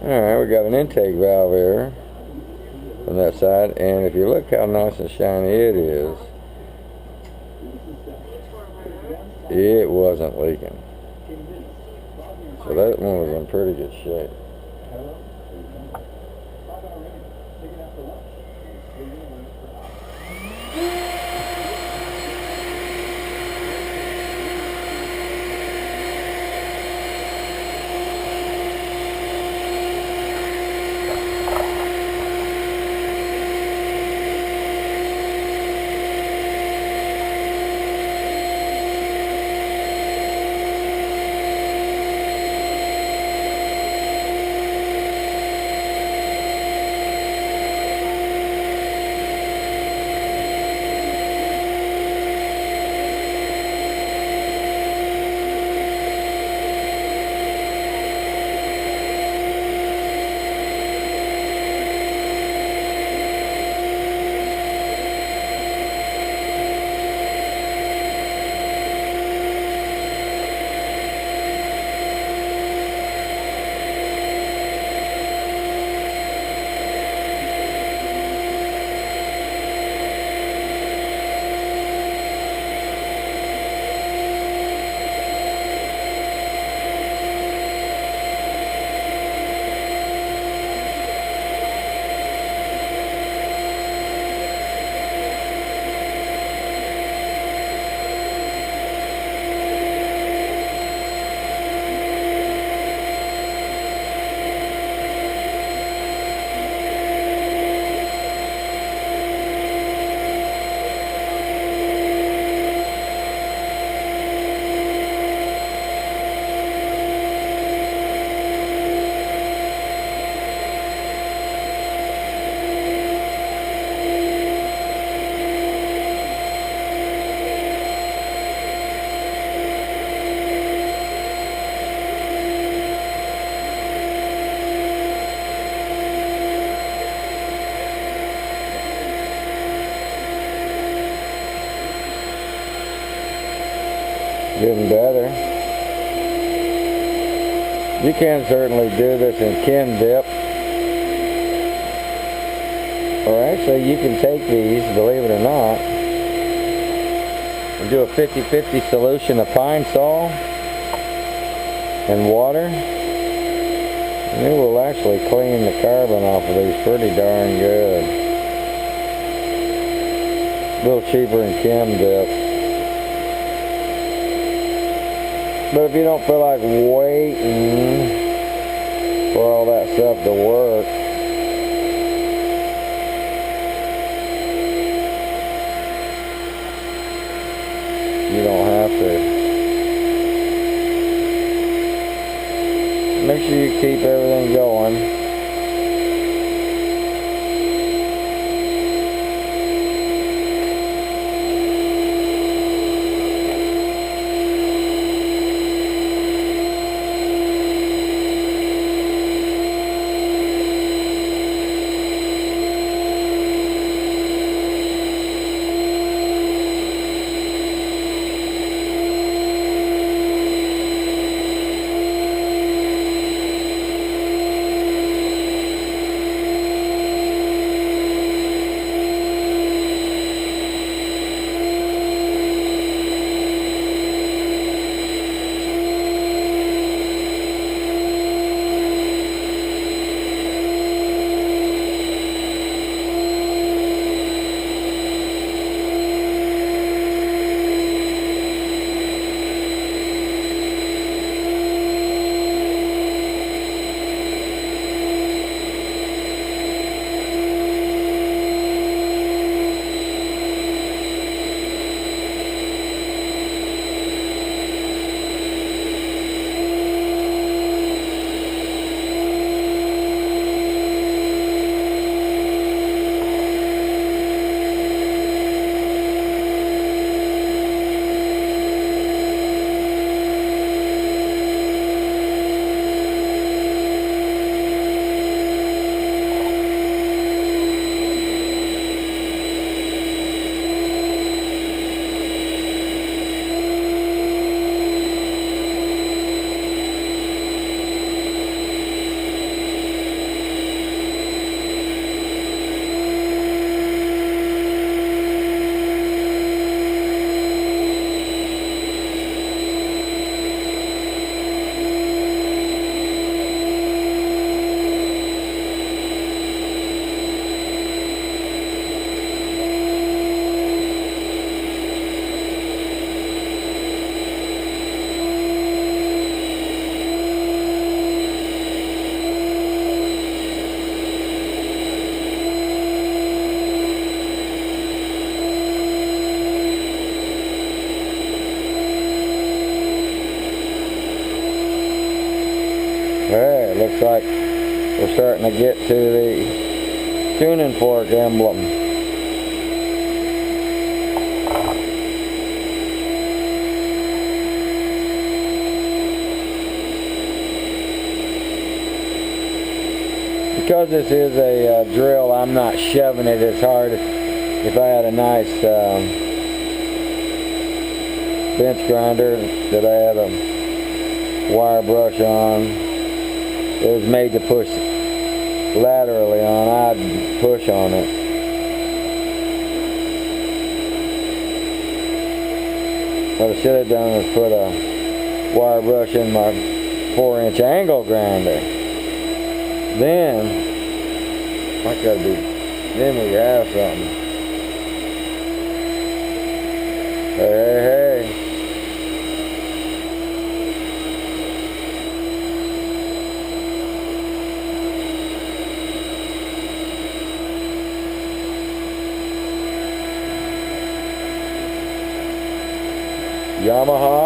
Alright, we got an intake valve here on that side, and if you look how nice and shiny it is, it wasn't leaking. So that one was in pretty good shape. Getting better. You can certainly do this in chem dip, or actually you can take these, believe it or not, and do a 50-50 solution of pine sol and water, and it will actually clean the carbon off of these pretty darn good. A little cheaper in chem dip. But if you don't feel like waiting for all that stuff to work, you don't have to. Make sure you keep everything going. it looks like we're starting to get to the tuning fork emblem. Because this is a drill, I'm not shoving it as hard. If I had a nice bench grinder that I had a wire brush on, it was made to push laterally on, I'd push on it. What I should have done was put a wire brush in my 4-inch angle grinder. Then we have something. Hey. Yamaha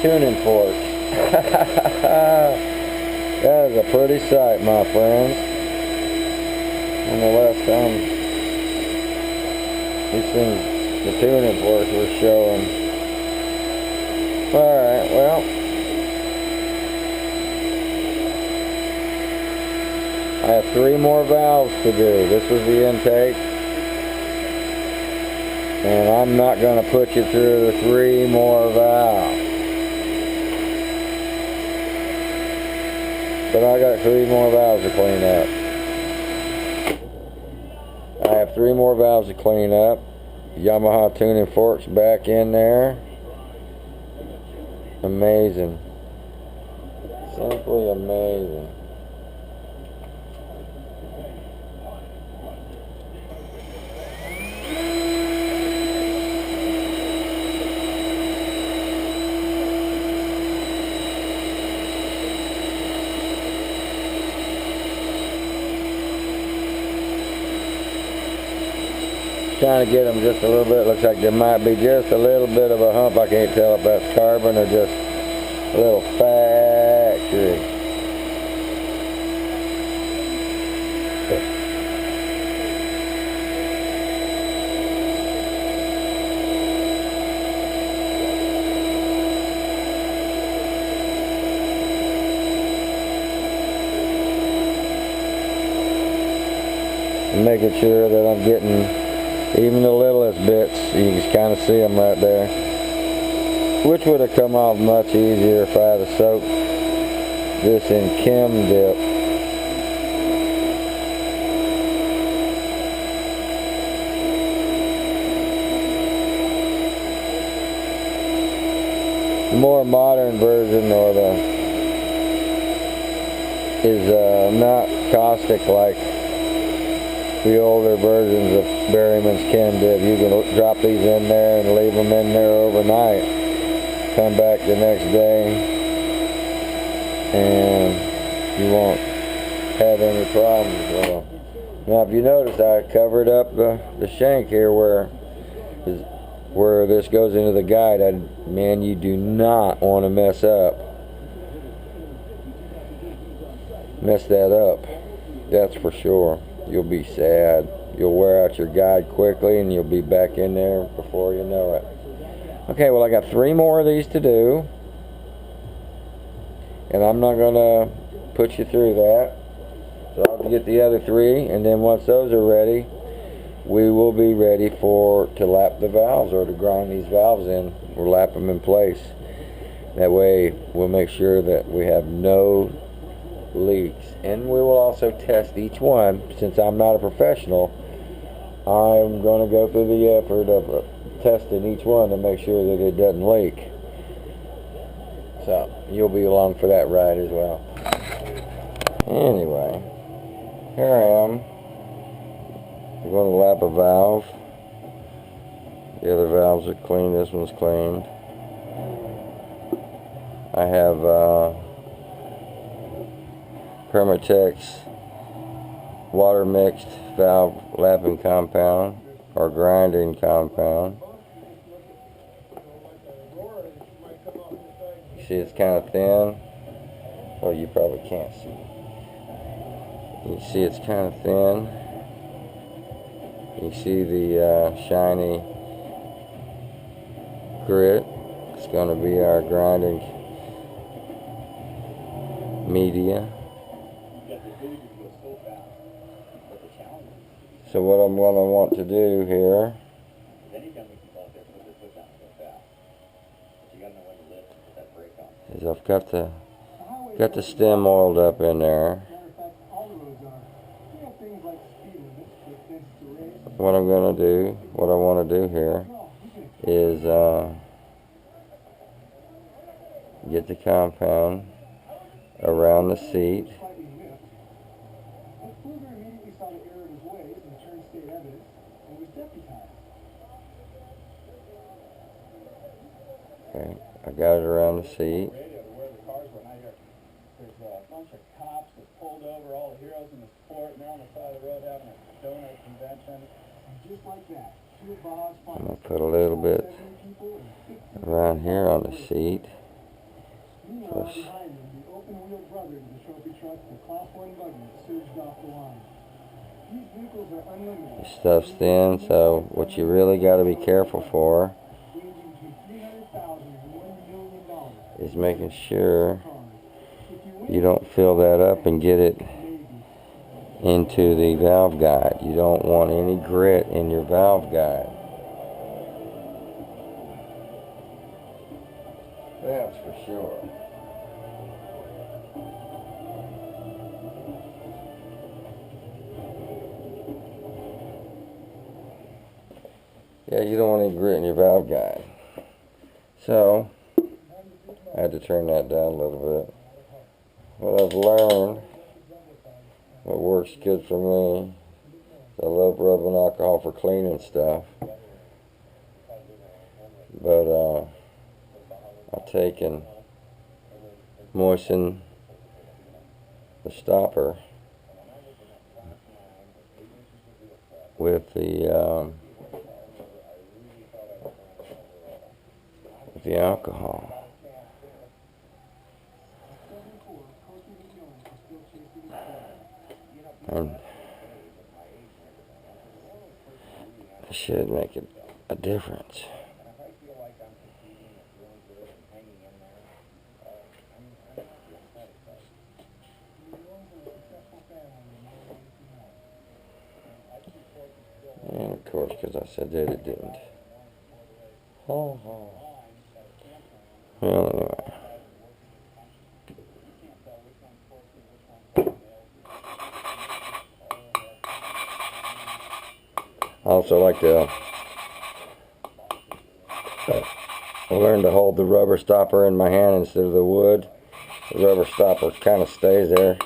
tuning fork. That is a pretty sight, my friends. And the last time these things, the tuning forks were showing. Alright, well, I have 3 more valves to do. This was the intake. And I'm not going to put you through the 3 more valves. But I got 3 more valves to clean up. I have 3 more valves to clean up. Yamaha tuning forks back in there. Amazing. Simply amazing. Trying to get them just a little bit. Looks like there might be just a little bit of a hump. I can't tell if that's carbon or just a little factory. Making sure that I'm getting even the littlest bits. You can kind of see them right there, which would have come off much easier if I had soaked this in Chem dip. The more modern version, or is not caustic like the older versions of Berryman's Chem dip. You can drop these in there and leave them in there overnight. Come back the next day and you won't have any problems with them. Now if you notice, I covered up the shank here where this goes into the guide. Man, you do not want to mess that up. That's for sure. You'll be sad. You'll wear out your guide quickly and you'll be back in there before you know it. Okay, well I got 3 more of these to do. And I'm not going to put you through that. So I'll get the other 3, and then once those are ready, we will be ready to lap the valves, or to grind these valves in, or lap them in place. That way we'll make sure that we have no leaks. And we will also test each one. Since I'm not a professional, I'm going to go through the effort of testing each one to make sure that it doesn't leak. So you'll be along for that ride as well. Anyway, here I am. I'm going to lap a valve. The other valves are clean. This one's cleaned. I have Permatex water mixed valve lapping compound, or grinding compound. You see it's kind of thin, so you probably can't see. You see it's kind of thin. You see the shiny grit. It's going to be our grinding media. So what I'm going to want to do here is I've got the stem oiled up in there. What I'm going to do, what I want to do here is get the compound around the seat. Okay, I got it around the seat. There's a bunch of cops that pulled over all the heroes in the sport, and they're on the side of the road having a donut convention. And just like that, I'm going to put a little bit around here on the seat. Meanwhile, behind him, the open-wheel brother to the trophy truck, the Class 1 buggy that surged off the line. These vehicles are unlimited. The stuff's thin, so what you really got to be careful for is making sure you don't fill that up and get it into the valve guide. You don't want any grit in your valve guide. That's for sure. Yeah, you don't want any grit in your valve guide. So, I had to turn that down a little bit. What I've learned, what works good for me, I love rubbing alcohol for cleaning stuff. But I'll take and moisten the stopper with the alcohol. And it should make a difference. And of course, because I said that it didn't. Well, anyway. I also like to learn to hold the rubber stopper in my hand instead of the wood. The rubber stopper kind of stays there.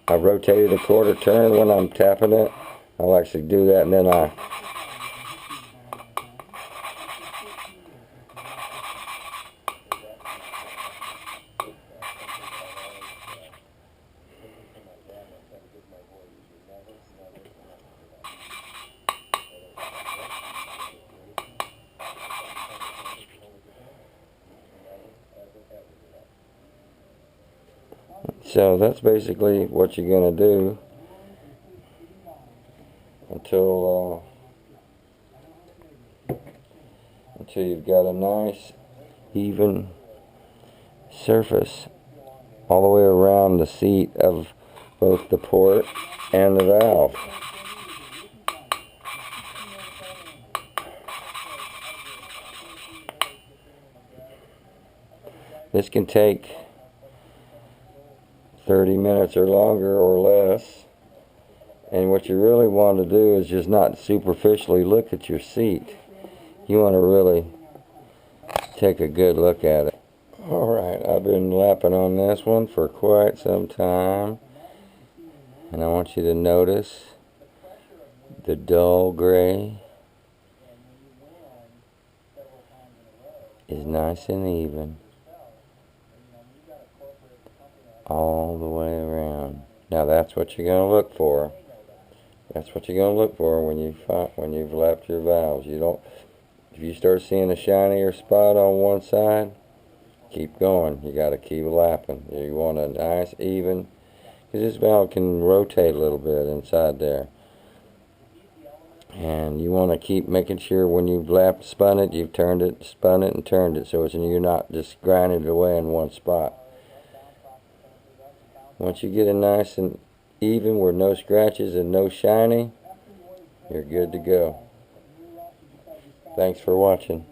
I rotate it a quarter turn when I'm tapping it. I'll actually do that, and then I so that's basically what you're going to do until you've got a nice even surface all the way around the seat of both the port and the valve. This can take 30 minutes or longer or less, and what you really want to do is just not superficially look at your seat. You want to really take a good look at it. Alright, I've been lapping on this one for quite some time, and I want you to notice the dull gray is nice and even all the way around. Now that's what you're going to look for. That's what you're going to look for when you've lapped your valves. You don't If you start seeing a shinier spot on one side, keep going. You got to keep lapping. You want a nice even, because this valve can rotate a little bit inside there. And you want to keep making sure when you've spun it, you've turned it, spun it, and turned it, so you're not just grinding it away in one spot. Once you get it nice and even with no scratches and no shiny, you're good to go. Thanks for watching.